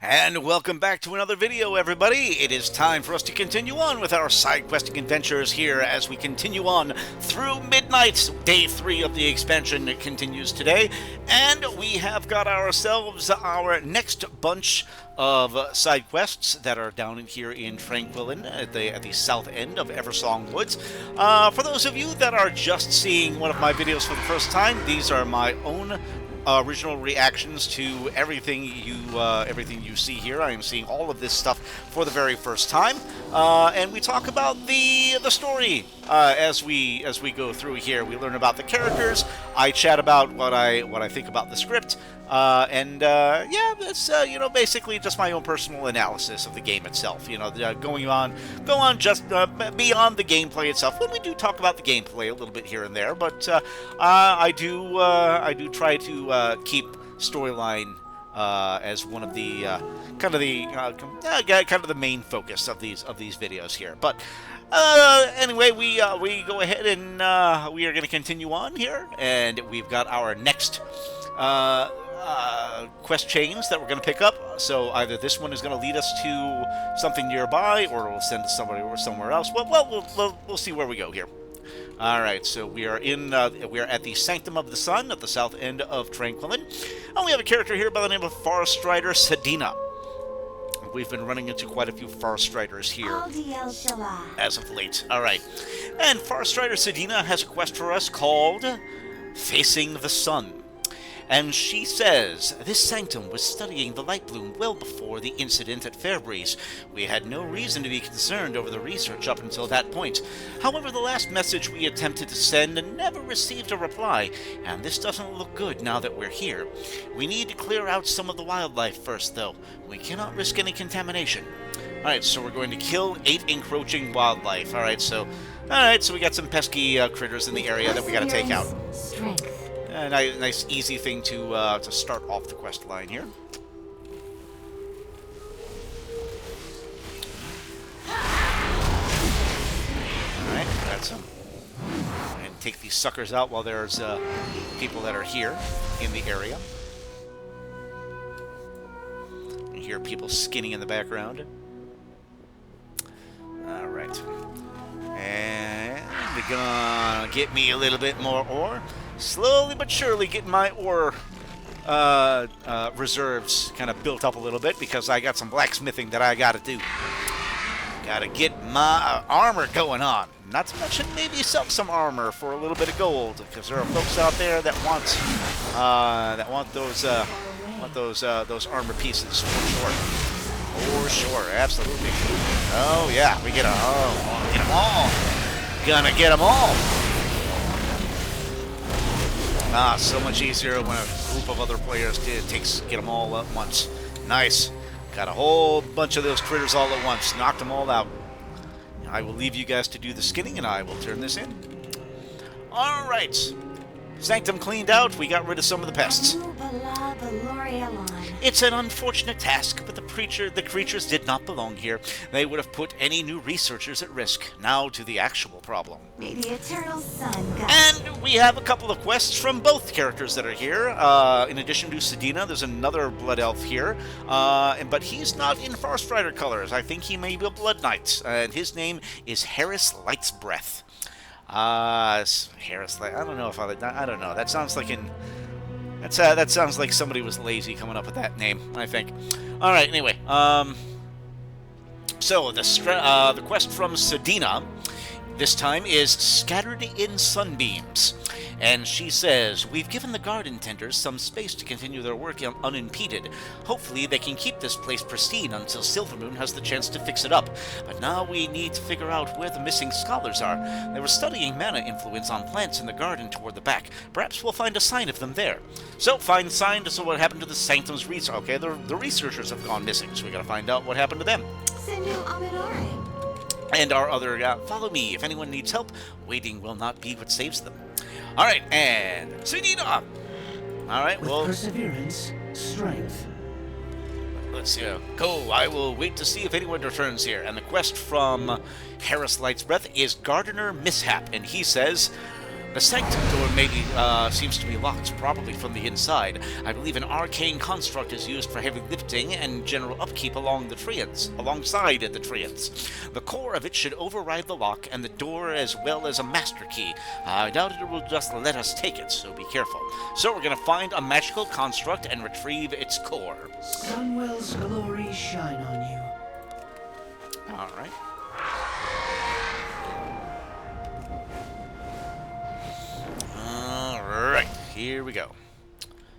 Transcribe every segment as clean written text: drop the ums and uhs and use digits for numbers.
And welcome back to another video, everybody. It is time for us to continue on with our side questing adventures here as we continue on through midnight. Day 3 of the expansion continues today, and we have got ourselves our next bunch of side quests that are down in here in Tranquillien at the south end of Eversong Woods. For those of you that are just seeing one of my videos for the first time, these are my own original reactions to everything you see here. I am seeing all of this stuff for the very first time, and we talk about the story as we go through here. We learn about the characters. I chat about what I think about the script, and yeah, it's basically just my own personal analysis of the game itself. Go on just beyond the gameplay itself. When we do talk about the gameplay a little bit here and there, but I do try to keep storyline as one of the kind of the main focus of these videos here. But anyway, we go ahead and we are going to continue on here, and we've got our next quest chains that we're going to pick up. So either this one is going to lead us to something nearby, or it'll send us somewhere else. Well, we'll see where we go here. All right, so we are at the Sanctum of the Sun at the south end of Tranquillien, and we have a character here by the name of Forest Strider Sedina. We've been running into quite a few Forest Striders here as of late. All right, and Forest Strider Sedina has a quest for us called Facing the Sun. And she says, this sanctum was studying the light bloom well before the incident at Fairbreeze. We had no reason to be concerned over the research up until that point. However, the last message we attempted to send never received a reply, and this doesn't look good now that we're here. We need to clear out some of the wildlife first, though. We cannot risk any contamination. Alright, so we're going to kill 8 encroaching wildlife. Alright, so we got some pesky critters in the area that we gotta take out. Strength. A nice, easy thing to start off the quest line here. Alright, got some. And take these suckers out while there's people that are here in the area. You hear people skinning in the background. Alright. And they're gonna get me a little bit more ore. Slowly but surely getting my ore reserves kind of built up a little bit, because I got some blacksmithing that I gotta do. Gotta get my armor going on. Not to mention maybe sell some armor for a little bit of gold, because there are folks out there that want those armor pieces for sure. For sure, absolutely. Oh yeah, we get them all. Gonna get them all. So much easier when a group of other players get them all at once. Nice. Got a whole bunch of those critters all at once. Knocked them all out. I will leave you guys to do the skinning, and I will turn this in. Alright. Sanctum cleaned out. We got rid of some of the pests. It's an unfortunate task, but the creatures did not belong here. They would have put any new researchers at risk. Now to the actual problem. May the eternal sun guide. And we have a couple of quests from both characters that are here. In addition to Sedina, there's another blood elf here, but he's not in Forest Rider colors. I think he may be a blood knight, and his name is Harris Light's Breath. Harris Light. I don't know if I don't know. That sounds like that sounds like somebody was lazy coming up with that name, I think. All right. Anyway, so the quest from Sedina this time is Scattered in Sunbeams. And she says, we've given the garden tenders some space to continue their work unimpeded. Hopefully they can keep this place pristine until Silvermoon has the chance to fix it up. But now we need to figure out where the missing scholars are. They were studying mana influence on plants in the garden toward the back. Perhaps we'll find a sign of them there. So, find sign to what happened to the Sanctum's research. Okay, the researchers have gone missing, so we gotta find out what happened to them. Senu Aminore. And our other follow me. If anyone needs help, waiting will not be what saves them. All right, and Sedina. All right, with perseverance, strength. Let's see. Cool. I will wait to see if anyone returns here. And the quest from Harris Light's Breath is Gardener Mishap, and he says, The Sanctum door maybe seems to be locked, probably from the inside. I believe an arcane construct is used for heavy lifting and general upkeep alongside the treants. The core of it should override the lock and the door as well as a master key. I doubt it will just let us take it, so be careful. So we're going to find a magical construct and retrieve its core. Sunwell's glory shine on you. All right. Alright, here we go.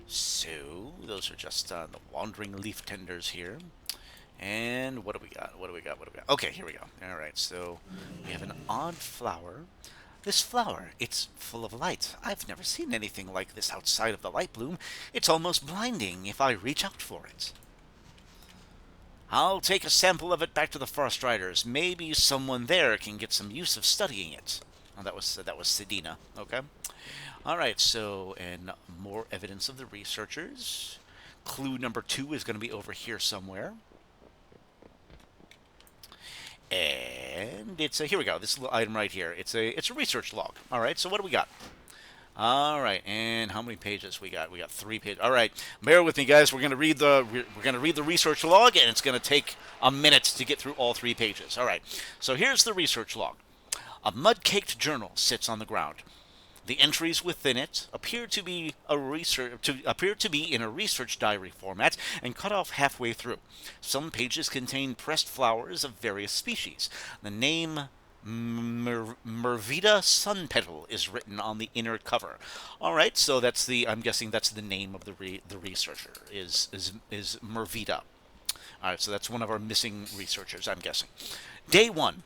So, those are just the wandering leaf tenders here. And what do we got? Okay, here we go. Alright, so we have an odd flower. This flower, it's full of light. I've never seen anything like this outside of the light bloom. It's almost blinding if I reach out for it. I'll take a sample of it back to the Forest Riders. Maybe someone there can get some use of studying it. Oh, that was Sedina. Okay. All right. So, and more evidence of the researchers. Clue number 2 is going to be over here somewhere. And it's here we go. This little item right here. It's a research log. All right. So what do we got? All right, and how many pages we got? We got 3 pages. All right, bear with me, guys. We're gonna read the research log, and it's gonna take a minute to get through all 3 pages. All right, so here's the research log. A mud-caked journal sits on the ground. The entries within it appear to be in a research diary format and cut off halfway through. Some pages contain pressed flowers of various species. The name Mervita Sunpetal is written on the inner cover. All right, so that's I'm guessing that's the name of the researcher is Mervita. All right, so that's one of our missing researchers, I'm guessing. Day 1.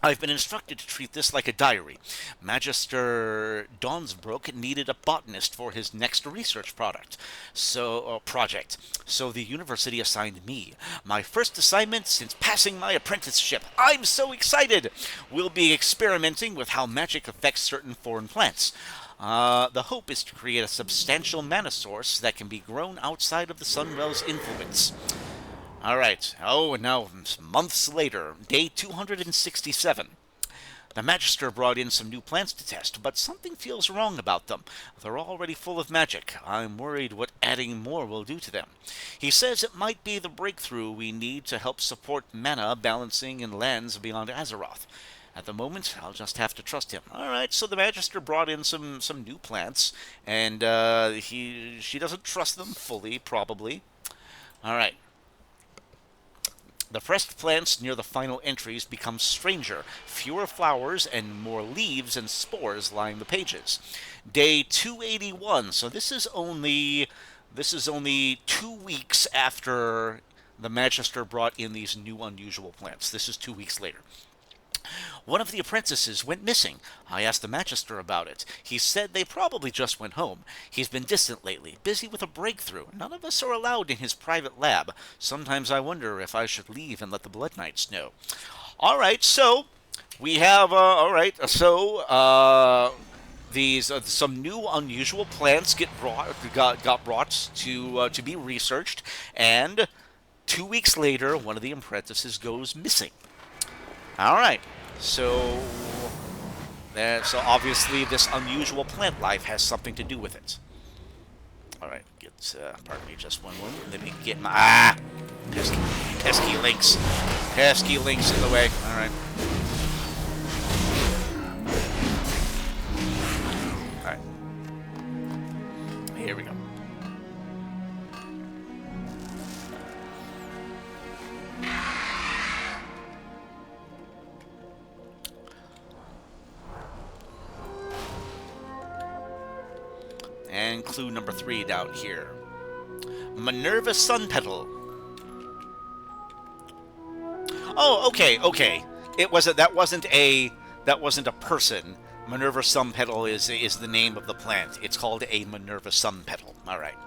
I've been instructed to treat this like a diary. Magister Donsbrook needed a botanist for his next research project. So the university assigned me. My first assignment since passing my apprenticeship. I'm so excited! We'll be experimenting with how magic affects certain foreign plants. The hope is to create a substantial mana source that can be grown outside of the Sunwell's influence. Alright, and now, months later, day 267. The Magister brought in some new plants to test, but something feels wrong about them. They're already full of magic. I'm worried what adding more will do to them. He says it might be the breakthrough we need to help support mana balancing in lands beyond Azeroth. At the moment, I'll just have to trust him. Alright, so the Magister brought in some new plants, and she doesn't trust them fully, probably. Alright. The pressed plants near the final entries become stranger, fewer flowers and more leaves and spores line the pages. Day 281, so this is only 2 weeks after the Magister brought in these new unusual plants. This is 2 weeks later. One of the apprentices went missing. I asked the Magister about it. He said they probably just went home. He's been distant lately, busy with a breakthrough. None of us are allowed in his private lab. Sometimes I wonder if I should leave and let the Blood Knights know. All right, so we have, these some new unusual plants got brought to be researched, and 2 weeks later, one of the apprentices goes missing. All right, so obviously this unusual plant life has something to do with it. All right, pardon me, just one moment. Let me get my pesky links in the way. All right. All right. Here we go. And clue number 3 down here. Minerva Sunpetal. Oh, okay. That wasn't a person. Minerva Sunpetal is the name of the plant. It's called a Minerva Sunpetal. All right.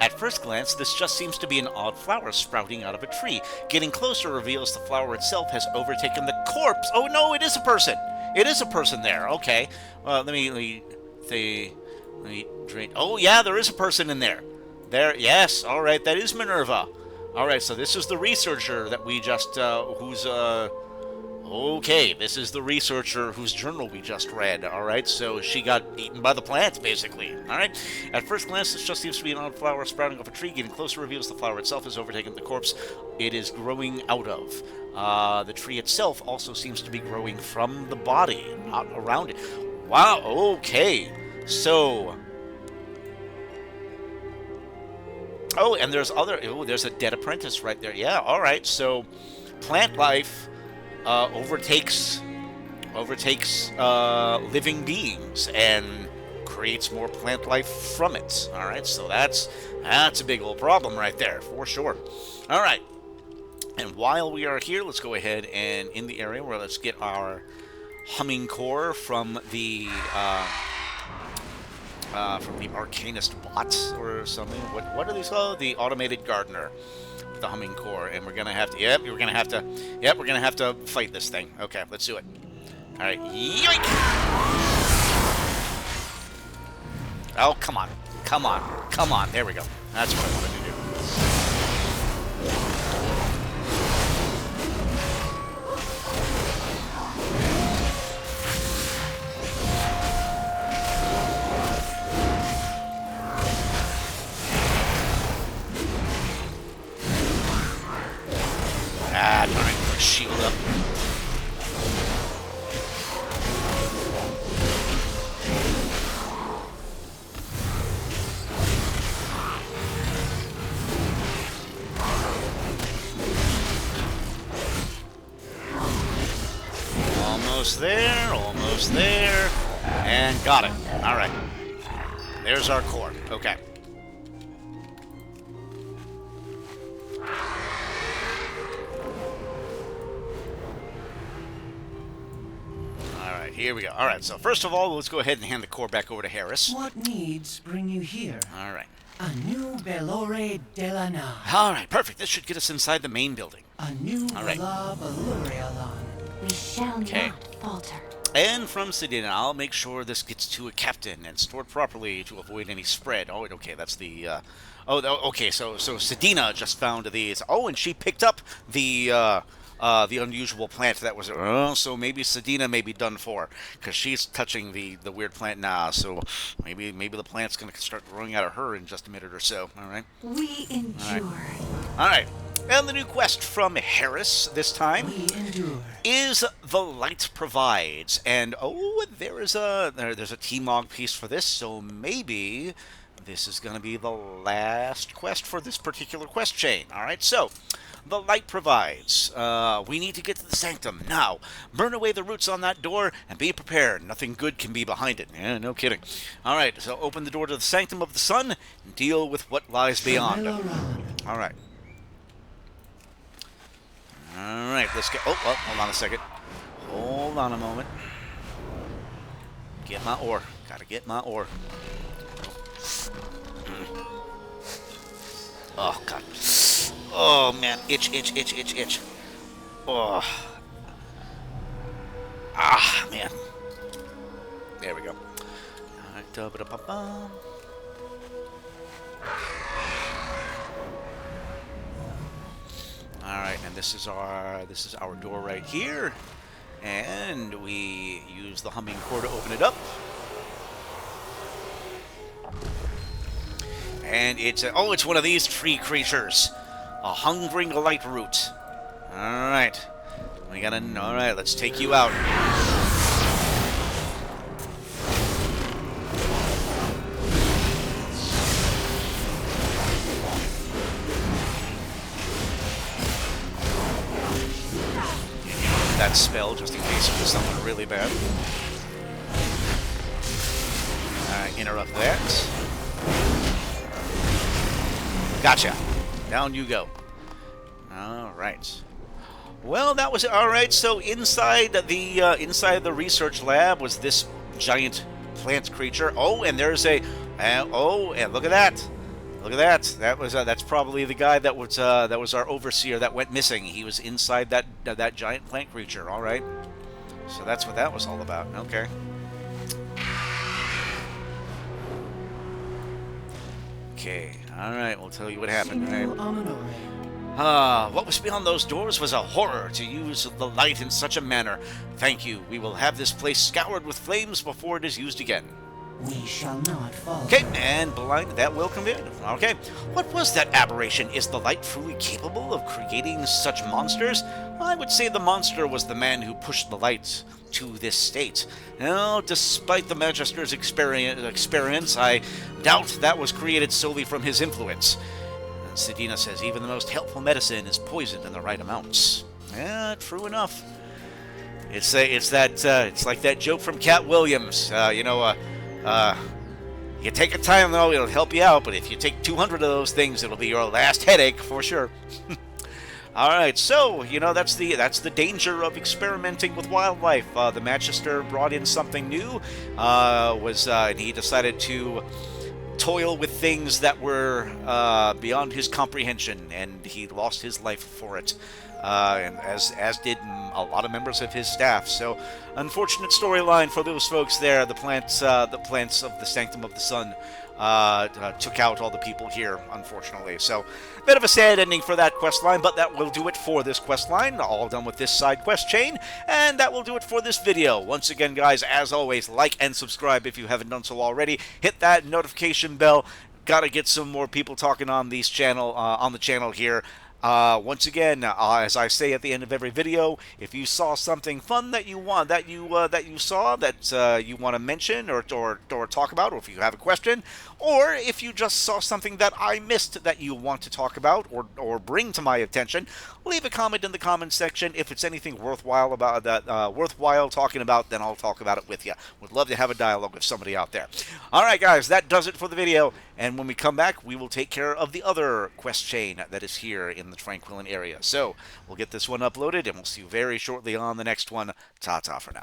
At first glance, this just seems to be an odd flower sprouting out of a tree. Getting closer reveals the flower itself has overtaken the corpse. Oh no, it is a person. It is a person there. Okay. Let me drain. Oh yeah, there is a person in there. There, yes. All right, that is Minerva. All right, so this is the researcher that we just, who's, oh Okay, this is the researcher whose journal we just read. All right, so she got eaten by the plant, basically. All right. At first glance, this just seems to be an odd flower sprouting off a tree. Getting closer reveals the flower itself has overtaken the corpse it is growing out of. The tree itself also seems to be growing from the body, not around it. Wow. Okay. So. Oh, and there's other. Oh, there's a dead apprentice right there. Yeah. All right. So, plant life overtakes living beings and creates more plant life from it. All right. So that's a big old problem right there for sure. All right. And while we are here, let's go ahead and in the area where let's get our humming core from the Arcanist bot or something. What are these called? The automated gardener, the humming core, and we're gonna have to. Yep, we're gonna have to fight this thing. Okay, let's do it. All right, yoink! Oh, come on. There we go. That's what I wanted to do. Ah, darn it. Shield up. Almost there. And got it. All right. There's our core. Okay. Here we go. All right, so first of all, let's go ahead and hand the core back over to Harris. What needs bring you here? All right. A new Belore Delana. All right, perfect. This should get us inside the main building. A new All right. Valurialan. We shall not falter. And from Sedina, I'll make sure this gets to a captain and stored properly to avoid any spread. Oh, okay, that's the... okay, so Sedina just found these. Oh, and she picked up the unusual plant that was... so maybe Sedina may be done for, because she's touching the weird plant now, so maybe the plant's going to start growing out of her in just a minute or so, all right? We endure. All right. And the new quest from Harris this time is The Light Provides. And there's a T-Mog piece for this, so maybe this is going to be the last quest for this particular quest chain. All right, so The Light Provides. We need to get to the Sanctum now. Burn away the roots on that door and be prepared. Nothing good can be behind it. Yeah, no kidding. All right, so open the door to the Sanctum of the Sun and deal with what lies beyond. All right. All right, let's get... Oh, hold on a second. Hold on a moment. Get my ore. Gotta get my ore. Oh, God. Oh, man. Itch. Oh. Ah, man. There we go. All right, da-ba-da-ba-bum. All right, and this is our door right here, and we use the humming core to open it up, and it's one of these tree creatures, a hungering light root. All right, let's take you out. That spell just in case it was something really bad. Interrupt that. Gotcha. Down you go. All right. Well, that was all right. So inside the research lab was this giant plant creature. Oh, and there's and look at that. Look at that. That's probably the guy that was our overseer that went missing. He was inside that giant plant creature. All right. So that's what that was all about. Okay. Okay. All right. We'll tell you what happened. Right? What was beyond those doors was a horror to use the light in such a manner. Thank you. We will have this place scoured with flames before it is used again. We shall not fall. Okay, and blind, that will come in. Okay, what was that aberration? Is the light truly capable of creating such monsters? I would say the monster was the man who pushed the light to this state. Now, despite the Magister's experience, I doubt that was created solely from his influence. And Sedina says even the most helpful medicine is poisoned in the right amounts. Yeah, true enough. It's like that joke from Cat Williams. You take a time though, it'll help you out, but if you take 200 of those things, it'll be your last headache for sure. All right, so that's the danger of experimenting with wildlife. The Magister brought in something new, and he decided to toil with things that were beyond his comprehension, and he lost his life for it. And as did a lot of members of his staff. So, unfortunate storyline for those folks there. The plants of the Sanctum of the Sun took out all the people here, unfortunately. So, bit of a sad ending for that quest line, but that will do it for this quest line. All done with this side quest chain, and that will do it for this video. Once again, guys, as always, like and subscribe if you haven't done so already. Hit that notification bell. Gotta get some more people talking on the channel here. Once again, as I say at the end of every video, if you saw something fun that you want, that you want to mention or talk about, or if you have a question, or if you just saw something that I missed that you want to talk about or bring to my attention, leave a comment in the comments section. If it's anything worthwhile about that, worthwhile talking about, then I'll talk about it with you. Would love to have a dialogue with somebody out there. All right, guys, that does it for the video. And when we come back, we will take care of the other quest chain that is here in the Tranquillien area. So we'll get this one uploaded, and we'll see you very shortly on the next one. Ta-ta for now.